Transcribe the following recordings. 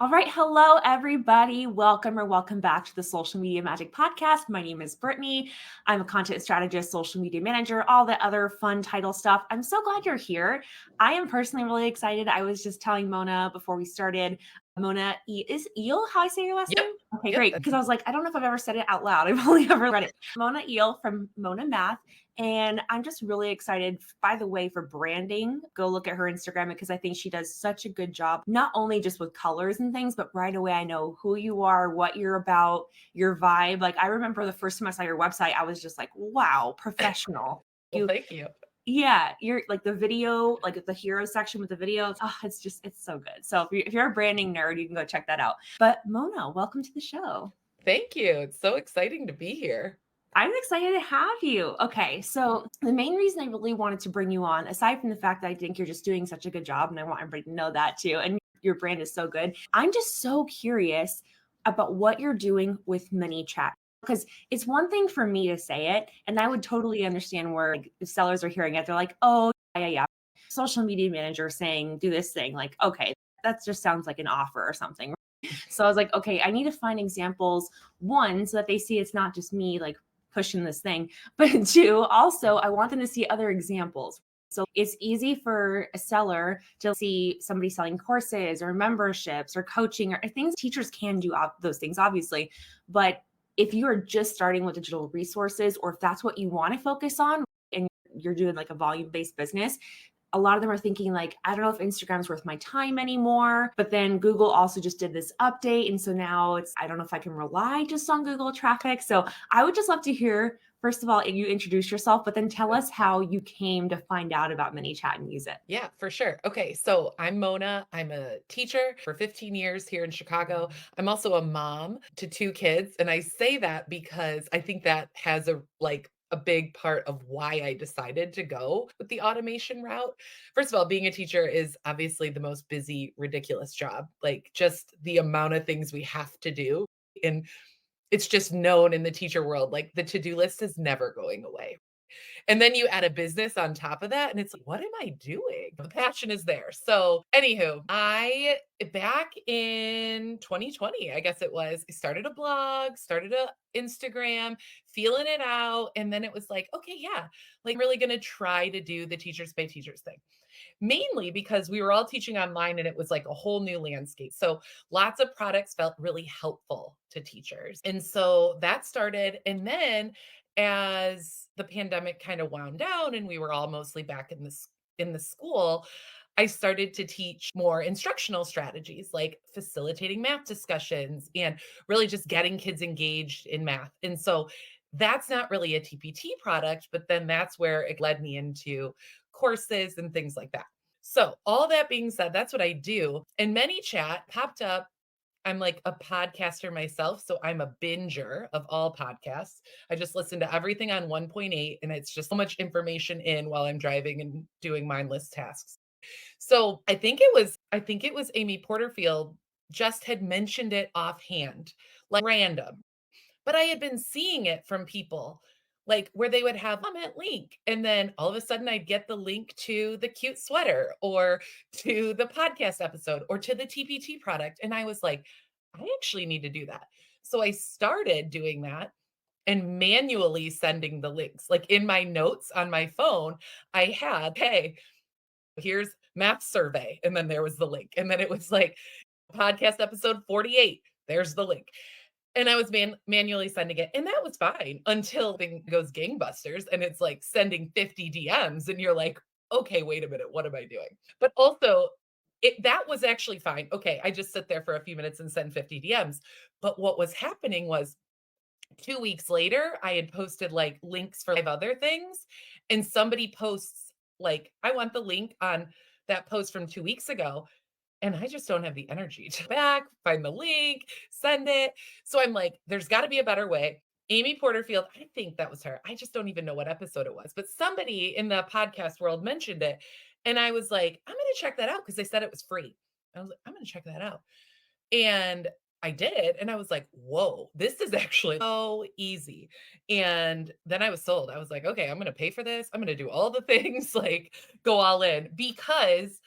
All right. Hello, everybody. Welcome back to the Social Media Magic Podcast. My name is Brittany. I'm a content strategist, social media manager, all the other fun title stuff. I'm so glad you're here. I am personally really excited. I was just telling Mona before we started, is Eel how I say your last Yep. name? Okay, Yep. great. Because I was like, I don't know if I've ever said it out loud. I've only ever read it. Mona Eel from Mona Math. And I'm just really excited, by the way, for branding. Go look at her Instagram because I think she does such a good job, not only just with colors and things, but right away I know who you are, what you're about, your vibe. Like I remember the first time I saw your website, I was just like, wow, professional. Well, You, thank you. yeah, you're like the video, like the hero section with the videos. Oh, it's so good. So if you're a branding nerd, you can go check that out. But Mona, welcome to the show. Thank you. It's so exciting to be here. I'm excited to have you. Okay, so the main reason I really wanted to bring you on, aside from the fact that I think you're just doing such a good job, and I want everybody to know that too, and your brand is so good, I'm just so curious about what you're doing with ManyChat. Because it's one thing for me to say it, and I would totally understand where like, if sellers are hearing it, they're like, oh, yeah. Social media manager saying, do this thing. Like, okay, that just sounds like an offer or something. So I was like, okay, I need to find examples, one, so that they see it's not just me like pushing this thing, but two, also, I want them to see other examples. So it's easy for a seller to see somebody selling courses or memberships or coaching or things. Teachers can do those things, obviously. But if you are just starting with digital resources, or if that's what you want to focus on and you're doing like a volume based business, a lot of them are thinking like, I don't know if Instagram's worth my time anymore. But then Google also just did this update. And so now I don't know if I can rely just on Google traffic. So I would just love to hear, first of all, you introduce yourself, but then tell us how you came to find out about ManyChat and use it. Yeah, for sure. Okay, so I'm Mona. I'm a teacher for 15 years here in Chicago. I'm also a mom to two kids, and I say that because I think that has a big part of why I decided to go with the automation route. First of all, being a teacher is obviously the most busy, ridiculous job. Like just the amount of things we have to do. And it's just known in the teacher world, like the to-do list is never going away. And then you add a business on top of that, and it's like, what am I doing? The passion is there. So, anywho, I back in 2020, I guess it was, I started a blog, started a Instagram, feeling it out. And then it was like, okay, yeah, like really gonna try to do the teachers pay teachers thing. Mainly because we were all teaching online and it was like a whole new landscape. So lots of products felt really helpful to teachers. And so that started. And then as the pandemic kind of wound down and we were all mostly back in the school, I started to teach more instructional strategies like facilitating math discussions and really just getting kids engaged in math. And so that's not really a TPT product, but then that's where it led me into courses and things like that. So, all that being said, that's what I do. And ManyChat popped up. I'm like a podcaster myself, so I'm a binger of all podcasts. I just listen to everything on 1.8 and it's just so much information in while I'm driving and doing mindless tasks. So, I think it was Amy Porterfield just had mentioned it offhand, like random. But I had been seeing it from people, like, where they would have comment link, and then all of a sudden I'd get the link to the cute sweater or to the podcast episode or to the TPT product, and I was like, "I actually need to do that." So I started doing that and manually sending the links. Like, in my notes on my phone, I had, "Hey, here's math survey," and then there was the link, and then it was like, "Podcast episode 48, there's the link." And I was manually sending it, and that was fine until thing goes gangbusters, and it's like sending 50 DMs, and you're like, "Okay, wait a minute, what am I doing?" But also, that was actually fine. Okay, I just sit there for a few minutes and send 50 DMs. But what was happening was 2 weeks later, I had posted, like, links for 5 other things, and somebody posts, like, "I want the link on that post from 2 weeks ago," and I just don't have the energy to back, find the link, send it. So I'm like, there's got to be a better way. Amy Porterfield, I think that was her. I just don't even know what episode it was, but somebody in the podcast world mentioned it. And I was like, I'm going to check that out because they said it was free. I was like, I'm going to check that out. And I did. And I was like, whoa, this is actually so easy. And then I was sold. I was like, okay, I'm going to pay for this. I'm going to do all the things, like go all in because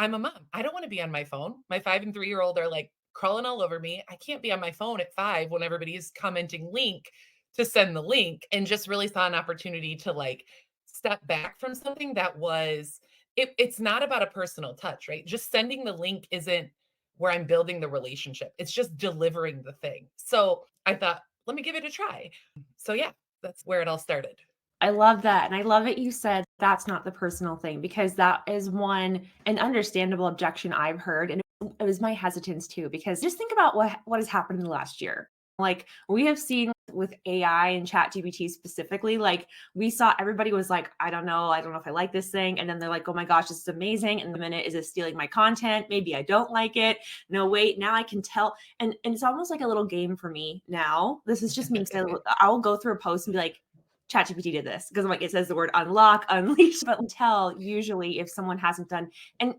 I'm a mom. I don't want to be on my phone. My 5 and 3-year-old are like crawling all over me. I can't be on my phone at 5 when everybody is commenting link to send the link, and just really saw an opportunity to like step back from something that was it's not about a personal touch, right? Just sending the link isn't where I'm building the relationship. It's just delivering the thing. So I thought, let me give it a try. So yeah, that's where it all started. I love that, and I love that you said that's not the personal thing because that is an understandable objection I've heard, and it was my hesitance too, because just think about what has happened in the last year. Like, we have seen with AI and ChatGPT specifically, like, we saw everybody was like, I don't know if I like this thing," and then they're like, "Oh my gosh, this is amazing," and the minute, "Is it stealing my content? Maybe I don't like it. No, wait, now I can tell," and it's almost like a little game for me now. This is just me, so I'll go through a post and be like, ChatGPT did this because I'm like, it says the word unlock, unleash, but tell usually if someone hasn't done and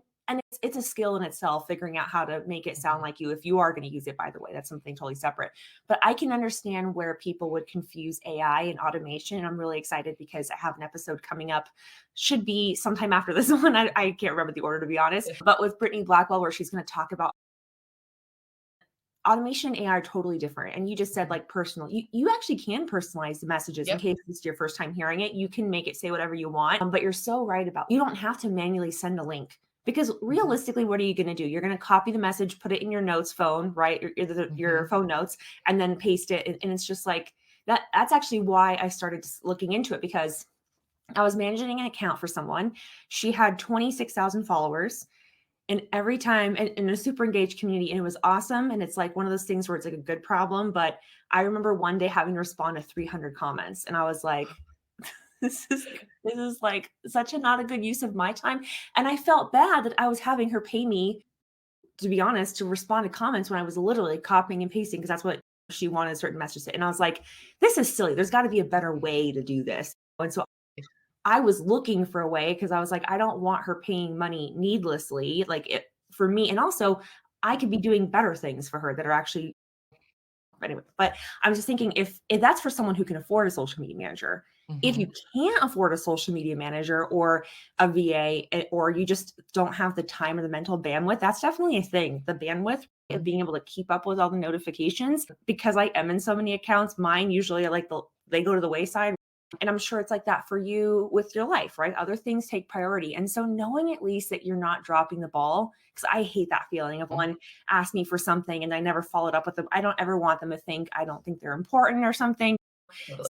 it's a skill in itself figuring out how to make it sound Mhm. like you if you are going to use it, by the way. That's something totally separate. But I can understand where people would confuse AI and automation. And I'm really excited because I have an episode coming up, should be sometime after this one. I can't remember the order to be honest, but with Brittany Blackwell, where she's going to talk about automation and AI are totally different. And you just said Mhm. like personal. You actually can personalize the messages in Yep. case it's your first time hearing it. You can make it say whatever you want. But you're so right about you don't have to manually send a link because Mhm. realistically, what are you going to do? You're going to copy the message, put it in your notes phone, right? Your Mhm. phone notes, and then paste it. And it's just like that. That's actually why I started looking into it because I was managing an account for someone. She had 26,000 followers and every time in a super engaged community, and it was awesome. And it's like one of those things where it's like a good problem. But I remember one day having to respond to 300 comments, and I was like, this is like such a not a good use of my time. And I felt bad that I was having her pay me, to be honest, to respond to comments when I was literally copying and pasting because that's what she wanted a certain message to say. And I was like, this is silly. There's got to be a better way to do this. And so I was looking for a way because I was like, I don't want her paying money needlessly, like it for me. And also, I could be doing better things for her that are actually anyway. But I was just thinking if that's for someone who can afford a social media manager. If you Mhm. can't afford a social media manager or a VA, or you just don't have the time or the mental bandwidth, that's definitely a thing. The bandwidth of Mhm. being able to keep up with all the notifications because I am in so many accounts. Mine usually are like they go to the wayside. And I'm sure it's like that for you with your life, right? Other things take priority. And so knowing at least that you're not dropping the ball, because I hate that feeling of Mhm. one asked me for something and I never followed up with them. I don't ever want them to think I don't think they're important or something. Totally.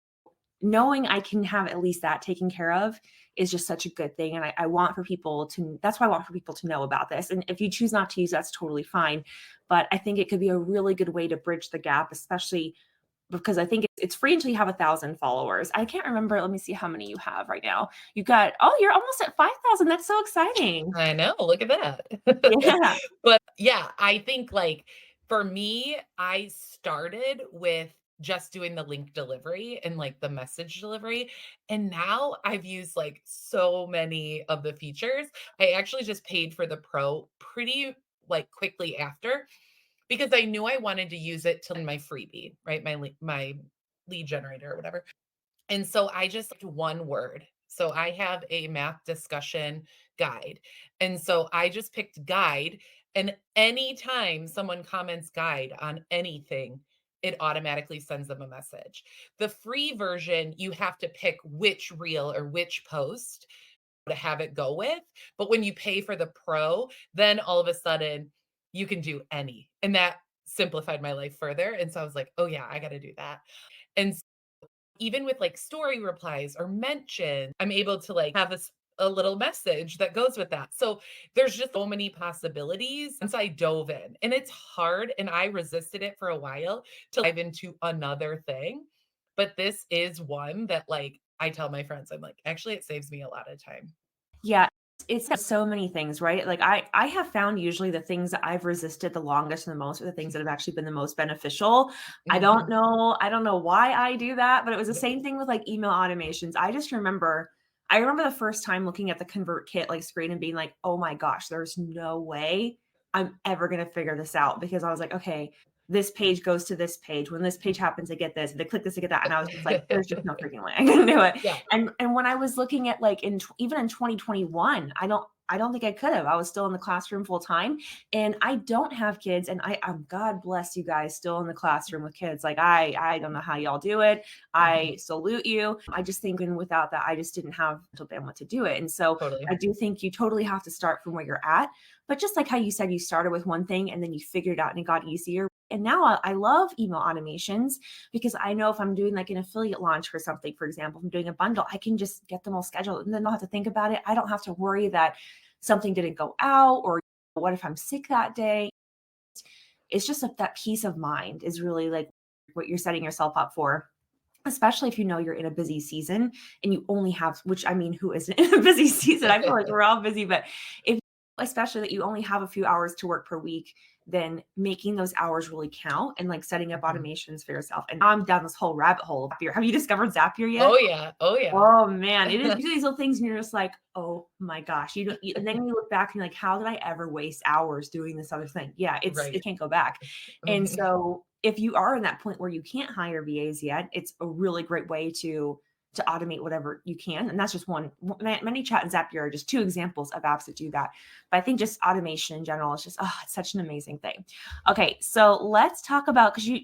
Knowing I can have at least that taken care of is just such a good thing. And I want for people to, that's why I want for people to know about this. And if you choose not to use, that's totally fine. But I think it could be a really good way to bridge the gap, especially because I think it's free until you have 1,000 followers. I can't remember. Let me see how many you have right now. You got, oh, you're almost at 5,000. That's so exciting. I know, look at that. Yeah. But, yeah, I think, like, for me, I started with just doing the link delivery and, like, the message delivery, and now I've used, like, so many of the features. I actually just paid for the Pro pretty, like, quickly after because I knew I wanted to use it to my freebie, right? My lead generator or whatever. And so I just like one word. So I have a math discussion guide. And so I just picked guide. And anytime someone comments guide on anything, it automatically sends them a message. The free version, you have to pick which reel or which post to have it go with. But when you pay for the pro, then all of a sudden you can do any. And that simplified my life further. And so I was like, oh, yeah, I got to do that. And even with like story replies or mention, I'm able to like have a little message that goes with that. So there's just so many possibilities. Once I dove in, and it's hard, and I resisted it for a while to dive into another thing. But this is one that like I tell my friends, I'm like, actually, it saves me a lot of time. Yeah, it's got so many things, right? Like I have found usually the things that I've resisted the longest and the most are the things that have actually been the most beneficial. Mhm. I don't know why I do that, but it was the same thing with like email automations. I remember the first time looking at the ConvertKit like screen and being like, "Oh my gosh, there's no way I'm ever going to figure this out." Because I was like, "Okay, this page goes to this page. When this page happens, I get this. They click this, I get that." And I was just like, "There's just no freaking way I can do it." Yeah. And when I was looking at like even in 2021, I don't. I don't think I could have. I was still in the classroom full time, and I don't have kids, and God bless you guys still in the classroom with kids. Like I don't know how y'all do it. Mhm. I salute you. I just think, and without that, I just didn't have the bandwidth to do it. And so Totally. I do think you totally have to start from where you're at. But just like how you said, you started with one thing and then you figured it out and it got easier. And now I love email automations because I know if I'm doing like an affiliate launch for something, for example, if I'm doing a bundle, I can just get them all scheduled and then don't have to think about it. I don't have to worry that something didn't go out or what if I'm sick that day. It's just that peace of mind is really like what you're setting yourself up for, especially if you know you're in a busy season and you only have, which I mean, who isn't in a busy season? I feel like we're all busy, but if, especially that you only have a few hours to work per week, then making those hours really count and like setting up Mhm. automations for yourself. And I'm down this whole rabbit hole of Zapier. Have you discovered Zapier yet? Oh, yeah. Oh, yeah. Oh man, it is usually these little things and you're just like, oh my gosh. And then you look back and you're like, how did I ever waste hours doing this other thing? Yeah, it Right. can't go back. And Mhm. so if you are in that point where you can't hire VAs yet, it's a really great way to automate whatever you can. And that's just one. ManyChat and Zapier are just two examples of apps that do that. But I think just automation in general is just, oh, it's such an amazing thing. Okay, so let's talk about, because you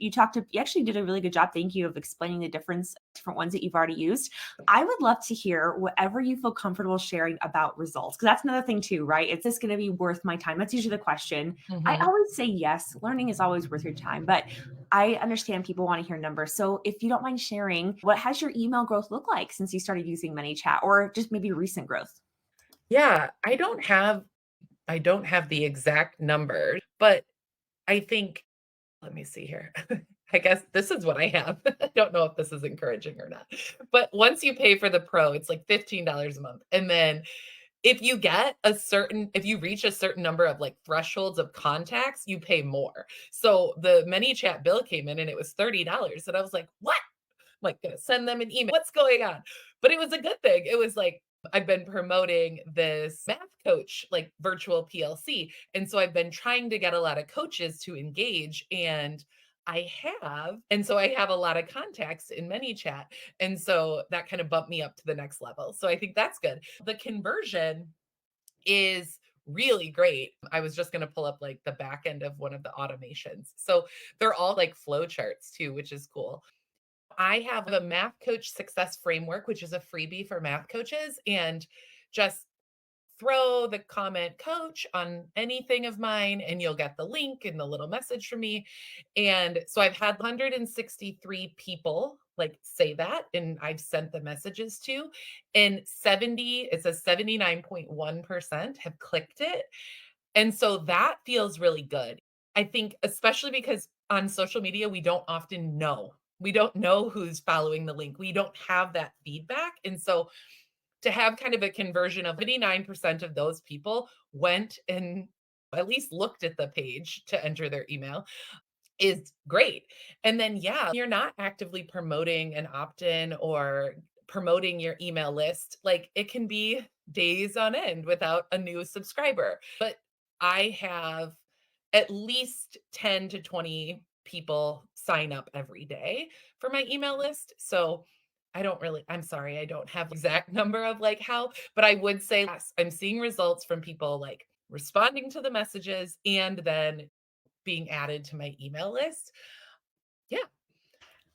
actually did a really good job. Thank you of explaining the different ones that you've already used. I would love to hear whatever you feel comfortable sharing about results, because that's another thing too, right? Is this going to be worth my time? That's usually the question. I Mhm. always say yes. Learning is always worth your time, but I understand people want to hear numbers. So if you don't mind sharing, what has your email growth look like since you started using ManyChat, or just maybe recent growth? Yeah, I don't have the exact number, but I think let me see here. I guess this is what I have. I don't know if this is encouraging or not. But once you pay for the pro, it's like $15 a month. And then if you reach a certain number of like thresholds of contacts, you pay more. So the ManyChat bill came in and it was $30. And I was like, what? Like, gonna send them an email. What's going on? But it was a good thing. It was like I've been promoting this math coach, like virtual PLC. And so I've been trying to get a lot of coaches to engage and I have. And so I have a lot of contacts in ManyChat. And so that kind of bumped me up to the next level. So I think that's good. The conversion is really great. I was just going to pull up like the back end of one of the automations. So they're all like flow charts too, which is cool. I have a math coach success framework, which is a freebie for math coaches, and just throw the comment coach on anything of mine and you'll get the link and the little message from me. And so I've had 163 people like say that and I've sent the messages to and 70 it says 79.1% have clicked it and so that feels really good. I think especially because on social media, we don't often know. We don't know who's following the link. We don't have that feedback. And so to have kind of a conversion of 89% of those people went and at least looked at the page to enter their email is great. And then, yeah, you're not actively promoting an opt in or promoting your email list. Like it can be days on end without a new subscriber. But I have at least 10 to 20 people sign up every day for my email list. So I'm sorry, I don't have exact number of like how, but I would say yes, I'm seeing results from people like responding to the messages and then being added to my email list. Yeah.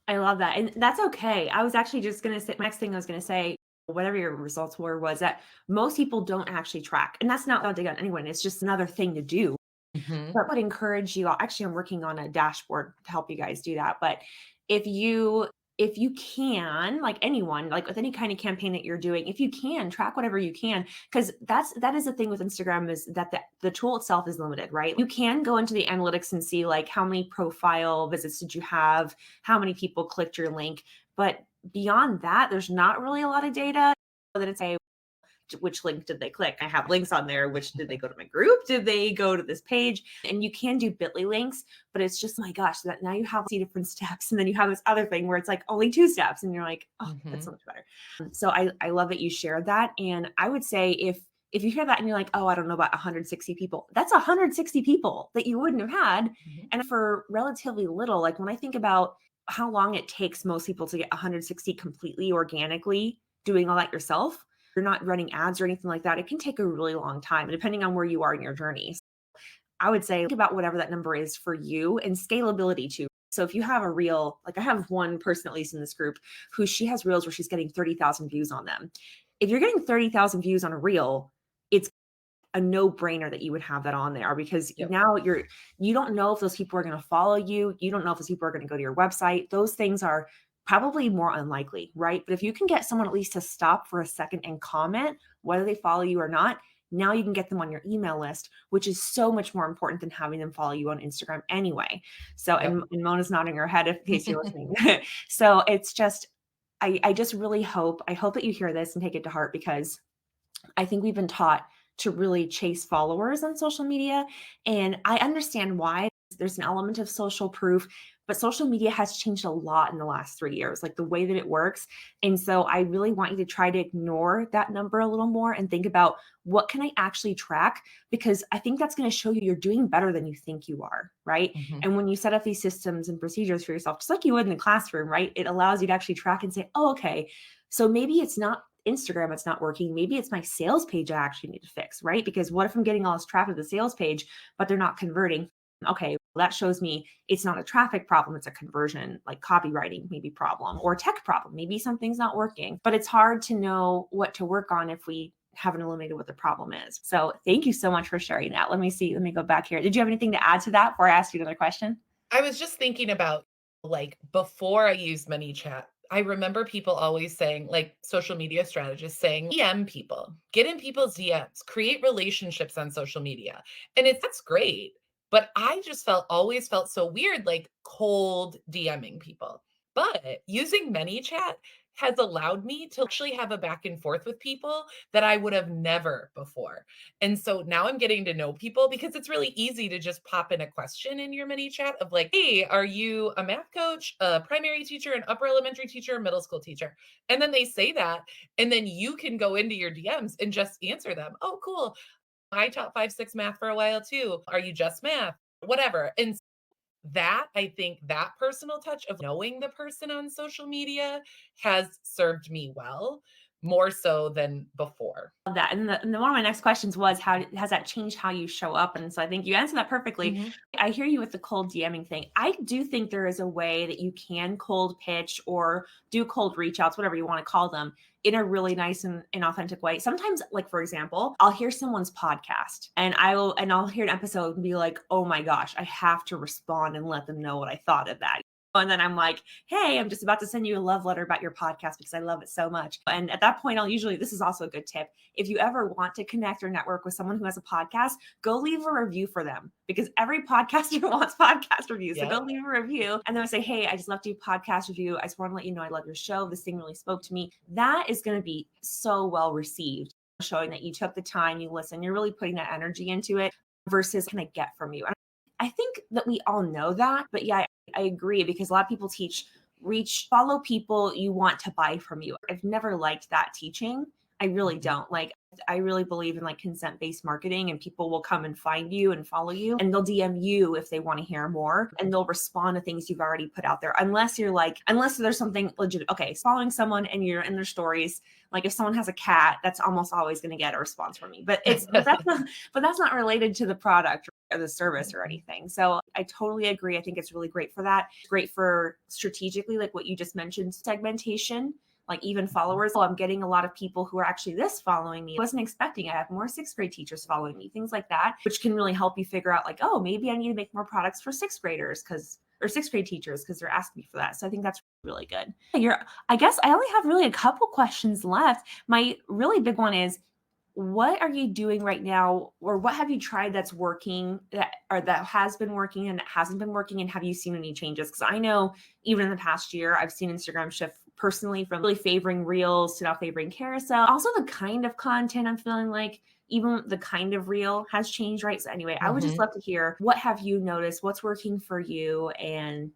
I love that. And that's okay. I was actually just going to say, next thing I was going to say, whatever your results were, was that most people don't actually track. And that's not a dig on anyone. It's just another thing to do. Mhm. But I would encourage you all, actually, I'm working on a dashboard to help you guys do that. But if you if you can, like anyone, like with any kind of campaign that you're doing, if you can track whatever you can, because that is the thing with Instagram is that the tool itself is limited, right? You can go into the analytics and see like how many profile visits did you have, how many people clicked your link, but beyond that, there's not really a lot of data that it's a which link did they click? I have links on there. Which did they go to my group? Did they go to this page? And you can do bit.ly links, but it's just, oh my gosh, that now you have see different steps. And then you have this other thing where it's like only two steps. And you're like, oh, that's so Mhm. much better. So I love that you shared that. And I would say if you hear that and you're like, oh, I don't know about 160 people, that's 160 people that you wouldn't have had. Mhm. And for relatively little, like when I think about how long it takes most people to get 160 completely organically doing all that yourself, you're not running ads or anything like that, it can take a really long time depending on where you are in your journey. I would say think about whatever that number is for you and scalability too. So if you have a reel, like I have one person at least in this group who she has reels where she's getting 30,000 views on them. If you're getting 30,000 views on a reel, it's a no-brainer that you would have that on there because Yep. now you don't know if those people are going to follow you. You don't know if those people are going to go to your website. Those things are probably more unlikely, right? But if you can get someone at least to stop for a second and comment, whether they follow you or not, now you can get them on your email list, which is so much more important than having them follow you on Instagram anyway. So, Yep. and Mona's nodding her head in case you're listening. So it's just, I just really I hope that you hear this and take it to heart because I think we've been taught to really chase followers on social media. And I understand why. There's an element of social proof, but social media has changed a lot in the last 3 years, like the way that it works. And so I really want you to try to ignore that number a little more and think about what can I actually track? Because I think that's going to show you you're doing better than you think you are, right? Mhm. And when you set up these systems and procedures for yourself, just like you would in the classroom, right? It allows you to actually track and say, oh, okay, so maybe it's not Instagram it's not working. Maybe it's my sales page I actually need to fix, right? Because what if I'm getting all this traffic to the sales page, but they're not converting? Okay, well, that shows me it's not a traffic problem, it's a conversion, like copywriting maybe problem or tech problem. Maybe something's not working, but it's hard to know what to work on if we haven't eliminated what the problem is. So thank you so much for sharing that. Let me see. Let me go back here. Did you have anything to add to that before I ask you another question? I was just thinking about, like, before I used ManyChat, I remember people always saying, like, social media strategists saying, DM people, get in people's DMs, create relationships on social media. And that's great. But I just always felt so weird, like cold DMing people. But using ManyChat has allowed me to actually have a back and forth with people that I would have never before. And so now I'm getting to know people because it's really easy to just pop in a question in your mini chat of like, hey, are you a math coach, a primary teacher, an upper elementary teacher, a middle school teacher? And then they say that. And then you can go into your DMs and just answer them. Oh, cool. I taught 5, 6 math for a while too. Are you just math? Whatever. And that I think that personal touch of knowing the person on social media has served me well, more so than before. Love that. And then one of my next questions was, how has that changed how you show up? And so I think you answered that perfectly. Mhm. I hear you with the cold DMing thing. I do think there is a way that you can cold pitch or do cold reach outs, whatever you want to call them, in a really nice and authentic way. Sometimes, like for example, I'll hear someone's podcast and I'll hear an episode and be like, oh my gosh, I have to respond and let them know what I thought of that. And then I'm like, hey, I'm just about to send you a love letter about your podcast because I love it so much. And at that point, this is also a good tip. If you ever want to connect or network with someone who has a podcast, go leave a review for them because every podcaster wants podcast reviews. So go Yep. leave a review and then say, hey, I just left you a podcast review. I just want to let you know I love your show. This thing really spoke to me. That is going to be so well received, showing that you took the time, you listen, you're really putting that energy into it versus can I get from you? And I think that we all know that, but yeah, I agree because a lot of people teach follow people you want to buy from you. I've never liked that teaching. I really Mhm. don't. Like I really believe in like consent-based marketing and people will come and find you and follow you and they'll DM you if they want to hear more and they'll respond to things you've already put out there. Unless there's something legit. Okay, following someone and you're in their stories, like if someone has a cat, that's almost always going to get a response from me. But that's not related to the product or the service or Mhm. anything. So I totally agree. I think it's really great for that. It's great for strategically, like what you just mentioned, segmentation, like even Mhm. followers. Oh, I'm getting a lot of people who are actually this following me. I wasn't expecting. I have more sixth grade teachers following me, things like that, which can really help you figure out like, oh, maybe I need to make more products for sixth graders or sixth grade teachers because they're asking me for that. So I think that's really good. I guess I only have really a couple questions left. My really big one is what are you doing right now or what have you tried that's working that has been working and that hasn't been working and have you seen any changes? Because I know even in the past year I've seen Instagram shift personally from really favoring reels to now favoring carousel. Also the kind of content I'm feeling like even the kind of reel has changed, right? So anyway, I would just Mhm. love to hear what have you noticed, what's working for you and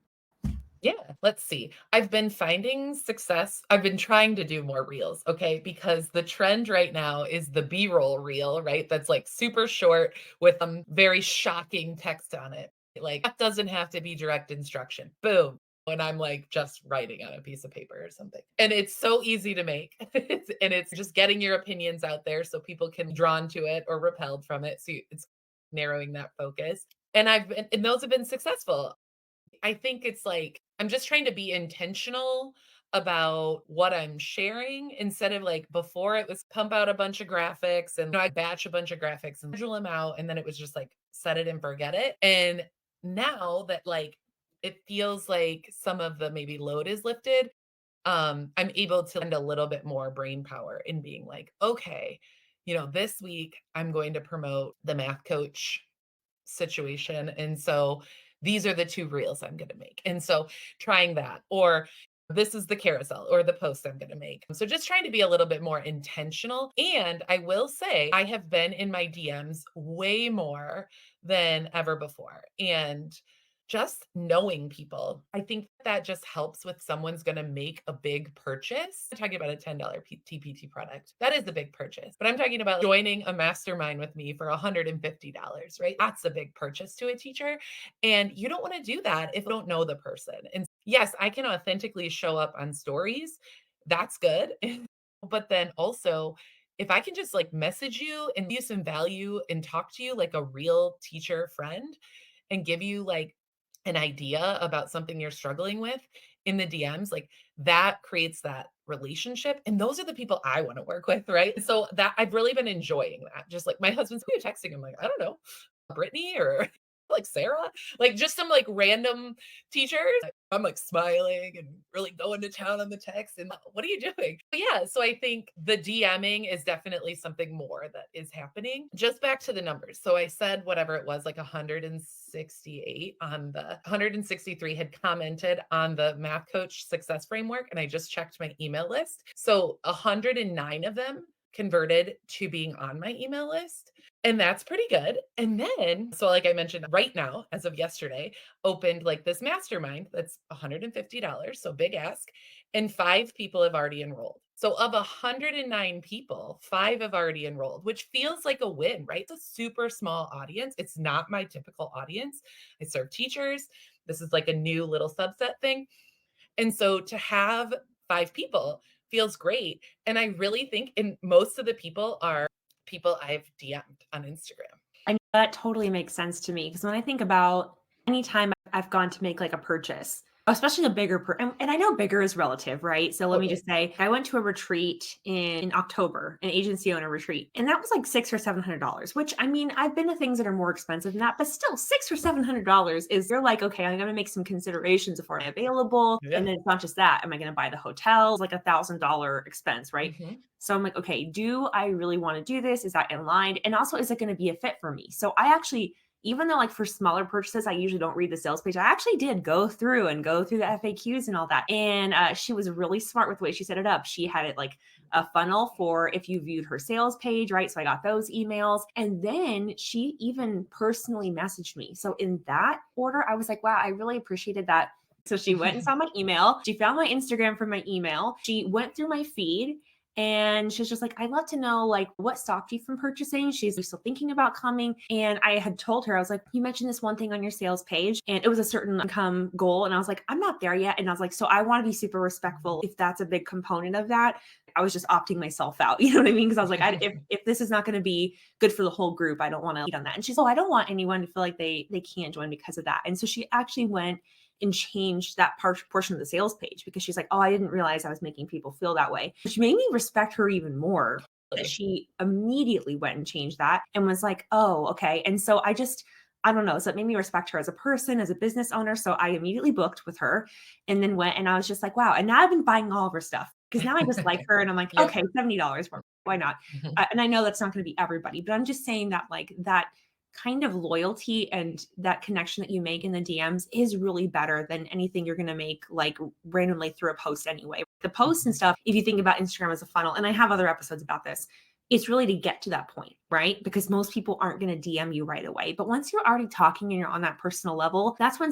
Yeah, let's see. I've been finding success. I've been trying to do more reels, okay? Because the trend right now is the B-roll reel, right? That's like super short with very shocking text on it. Like that doesn't have to be direct instruction. Boom. when I'm like just writing on a piece of paper or something. And it's so easy to make. And it's just getting your opinions out there so people can be drawn to it or repelled from it. So it's narrowing that focus. And and those have been successful. I think it's like I'm just trying to be intentional about what I'm sharing instead of like before it was pump out a bunch of graphics and I batch a bunch of graphics and schedule them out and then it was just like set it and forget it. And now that like it feels like some of the maybe load is lifted, I'm able to spend a little bit more brain power in being like, okay, this week I'm going to promote the math coach situation. And so these are the 2 reels I'm gonna make. And so trying that, or this is the carousel or the post I'm gonna make. So just trying to be a little bit more intentional. And I will say I have been in my DMs way more than ever before. And just knowing people, I think that just helps with someone's going to make a big purchase. I'm talking about a $10 TPT product. That is a big purchase. But I'm talking about joining a mastermind with me for $150, right? That's a big purchase to a teacher. And you don't want to do that if you don't know the person. And yes, I can authentically show up on stories. That's good. But then also, if I can just like message you and give you some value and talk to you like a real teacher friend and give you like an idea about something you're struggling with in the DMs, like that creates that relationship. And those are the people I want to work with, right? So that I've really been enjoying that. Just like my husband's, who are you texting? I'm like, I don't know, Brittany or like Sarah, like just some like random teachers. I'm like smiling and really going to town on the text. And what are you doing? But yeah. So I think the DMing is definitely something more that is happening. Just back to the numbers. So I said whatever it was, like 168 on the 163 had commented on the math coach success framework. And I just checked my email list. So 109 of them converted to being on my email list. And that's pretty good. And then, so like I mentioned, right now, as of yesterday, opened like this mastermind that's $150, so big ask, and 5 people have already enrolled. So of 109 people, 5 have already enrolled, which feels like a win, right? It's a super small audience. It's not my typical audience. I serve teachers. This is like a new little subset thing. And so to have 5 people feels great. And I really think, and most of the people are people I've DM'd on Instagram. I mean, that totally makes sense to me because when I think about anytime I've gone to make like a purchase, especially a and I know bigger is relative, right? So let me Totally. just say, I went to a retreat in October, an agency owner retreat, and that was like $600 or $700. Which I mean, I've been to things that are more expensive than that, but still, $600 or $700 is you're like, okay, I'm gonna make some considerations if I'm available, Yeah. and then it's not just that. Am I gonna buy the hotel? It's like $1,000 expense, right? Mhm. So I'm like, okay, do I really want to do this? Is that in line? And also, is it going to be a fit for me? So I actually, even though like for smaller purchases, I usually don't read the sales page. I actually did go through the FAQs and all that. And she was really smart with the way she set it up. She had it like a funnel for if you viewed her sales page, right? So I got those emails. And then she even personally messaged me. So in that order, I was like, wow, I really appreciated that. So she went and saw my email. She found my Instagram from my email. She went through my feed and she's just like, I'd love to know like what stopped you from purchasing. She's still thinking about coming. And I had told her, I was like, you mentioned this one thing on your sales page and it was a certain income goal. And I was like, I'm not there yet. And I was like, so I want to be super respectful if that's a big component of that. I was just opting myself out. You know what I mean? Because I was like, if this is not going to be good for the whole group, I don't want to lead on that. And she's, oh, I don't want anyone to feel like they can't join because of that. And so she actually went and changed that portion of the sales page because she's like, oh, I didn't realize I was making people feel that way. Which made me respect her even more. That she immediately went and changed that and was like, oh, okay. And so I don't know. So it made me respect her as a person, as a business owner. So I immediately booked with her and then went and I was just like, wow. And now I've been buying all of her stuff because now I just like her and I'm like, Yep. okay, $70 for why not? Mhm. And I know that's not going to be everybody, but I'm just saying that like that kind of loyalty and that connection that you make in the DMs is really better than anything you're going to make like randomly through a post anyway. The posts and stuff, if you think about Instagram as a funnel, and I have other episodes about this, it's really to get to that point, right? Because most people aren't going to DM you right away. But once you're already talking and you're on that personal level, that's when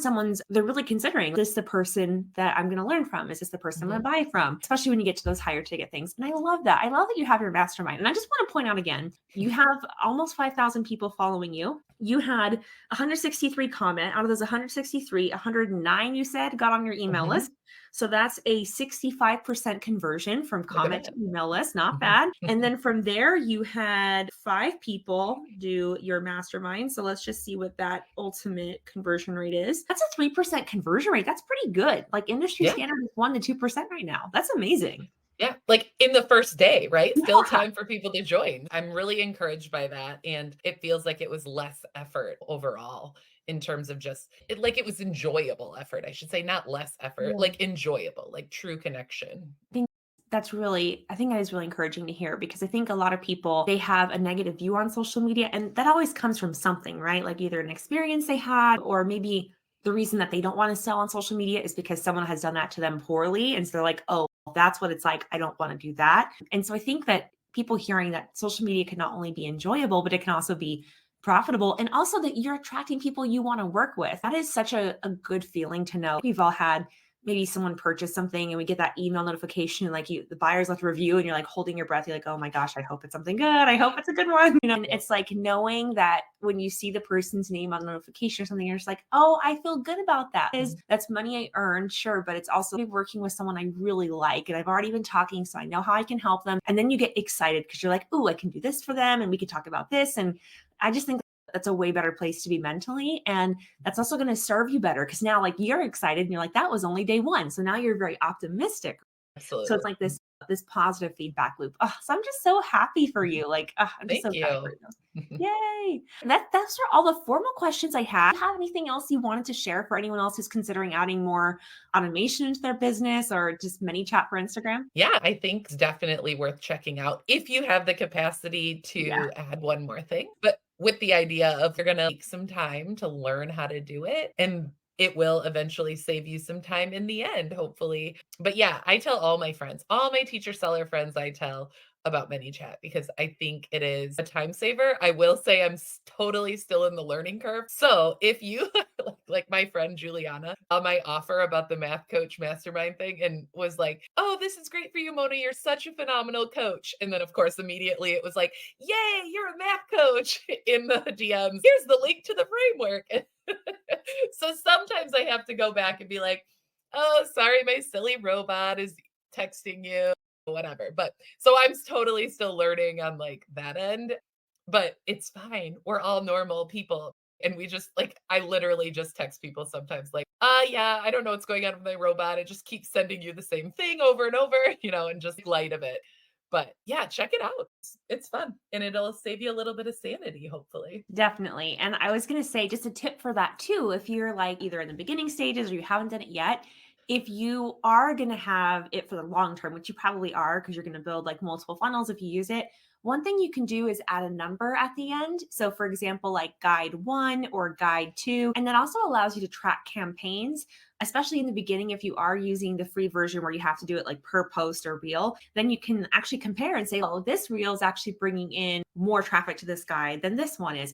they're really considering, is this the person that I'm going to learn from? Is this the person I'm Mhm. going to buy from? Especially when you get to those higher ticket things. And I love that. I love that you have your mastermind. And I just want to point out again, you have almost 5,000 people following you. You had 163 comment. Out of those 163, 109 you said got on your email Mhm. list. So that's a 65% conversion from Look at comment to that. email list. Not Mhm. bad. And then from there, you had 5 people do your mastermind. So let's just see what that ultimate conversion rate is. That's a 3% conversion rate. That's pretty good. Like industry Yeah. standard is 1 to 2% right now. That's amazing. Yeah, like in the first day, right? Still Yeah. time for people to join. I'm really encouraged by that, and it feels like it was less effort overall in terms of just like it was enjoyable effort, I should say, not less effort, Yeah. like enjoyable, like true connection. Think I think that is really encouraging to hear because I think a lot of people they have a negative view on social media and that always comes from something, right? Like either an experience they had or maybe the reason that they don't want to sell on social media is because someone has done that to them poorly and so they're like, "Oh, that's what it's like. I don't want to do that." And so I think that people hearing that social media can not only be enjoyable, but it can also be profitable and also that you're attracting people you want to work with. That is such a good feeling to know. We've all had maybe someone purchased something and we get that email notification and like the buyer's left a review and you're like holding your breath. You're like, oh my gosh, I hope it's something good. I hope it's a good one. And Yeah. it's like knowing that when you see the person's name on the notification or something, you're just like, oh, I feel good about that. Mhm. That's money I earned, sure, but it's also working with someone I really like and I've already been talking, so I know how I can help them. And then you get excited because you're like, oh, I can do this for them and we can talk about this. And I just think that's a way better place to be mentally. And that's also going to serve you better because now like you're excited and you're like, that was only day one. So now you're very optimistic. So it's Absolutely. like this positive feedback loop. Oh, so I'm just so happy for you. Like, I'm just so Thank excited for you. you. Yay. That's for all the formal questions I have. Do you have anything else you wanted to share for anyone else who's considering adding more automation into their business or just ManyChat for Instagram? Yeah, I think it's definitely worth checking out if you have the capacity Yeah, to add one more thing, but with the idea of you're gonna take some time to learn how to do it, and it will eventually save you some time in the end, hopefully. But yeah, I tell all my friends, all my teacher seller friends I tell about ManyChat because I think it is a time saver. I will say I'm totally still in the learning curve. So if you like my friend Juliana on my offer about the math coach mastermind thing and was like, "Oh, this is great for you, Mona. You're such a phenomenal coach." And then of course immediately it was like, "Yay, you're a math coach" in the DMs. Here's the link to the framework. So sometimes I have to go back and be like, "Oh, sorry, my silly robot is texting you." Whatever. But so I'm totally still learning on like that end, but it's fine. We're all normal people. And we just like, I literally just text people sometimes like, yeah, I don't know what's going on with my robot. It just keeps sending you the same thing over and over, and just light of it. But yeah, check it out. It's fun and it'll save you a little bit of sanity, hopefully. definitely. And I was going to say, just a tip for that too, if you're like either in the beginning stages or you haven't done it yet, if you are going to have it for the long term, which you probably are because you're going to build like multiple funnels if you use it, one thing you can do is add a number at the end. So, for example, like guide one or guide two, and that also allows you to track campaigns, especially in the beginning. If you are using the free version where you have to do it like per post or reel, then you can actually compare and say, oh, this reel is actually bringing in more traffic to this guide than this one is.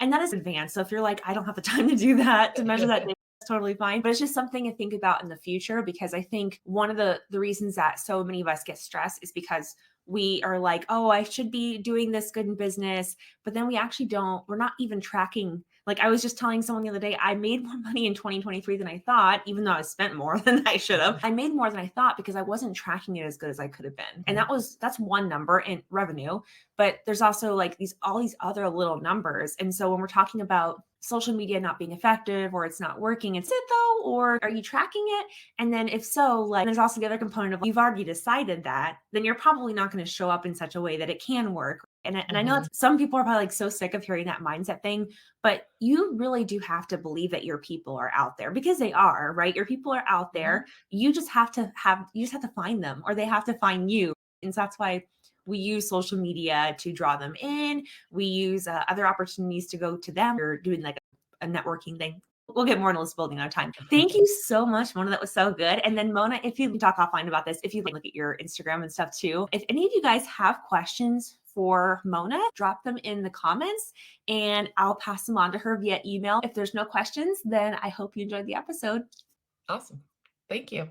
And that is advanced. So if you're like, I don't have the time to do that, to measure that data, that's totally fine. But it's just something to think about in the future because I think one of the reasons that so many of us get stressed is because we are like, oh, I should be doing this good in business. But then we actually don't, we're not even tracking. Like I was just telling someone the other day, I made more money in 2023 than I thought, even though I spent more than I should have. I made more than I thought because I wasn't tracking it as good as I could have been. And that's one number in revenue, but there's also like all these other little numbers. And so when we're talking about social media not being effective or it's not working, it's it though, or are you tracking it? And then if so, like there's also the other component of like, you've already decided that, then you're probably not going to show up in such a way that it can work. And I know Mhm, that some people are probably like so sick of hearing that mindset thing, but you really do have to believe that your people are out there because they are, right? Your people are out mhm, there. You just have to find them or they have to find you. And so that's why we use social media to draw them in. We use other opportunities to go to them. We're doing like a networking thing. We'll get more into list building on time. Thank you so much, Mona. That was so good. And then Mona, if you can talk offline about this, if you look at your Instagram and stuff too, if any of you guys have questions for Mona, drop them in the comments and I'll pass them on to her via email. If there's no questions, then I hope you enjoyed the episode. Awesome. Thank you.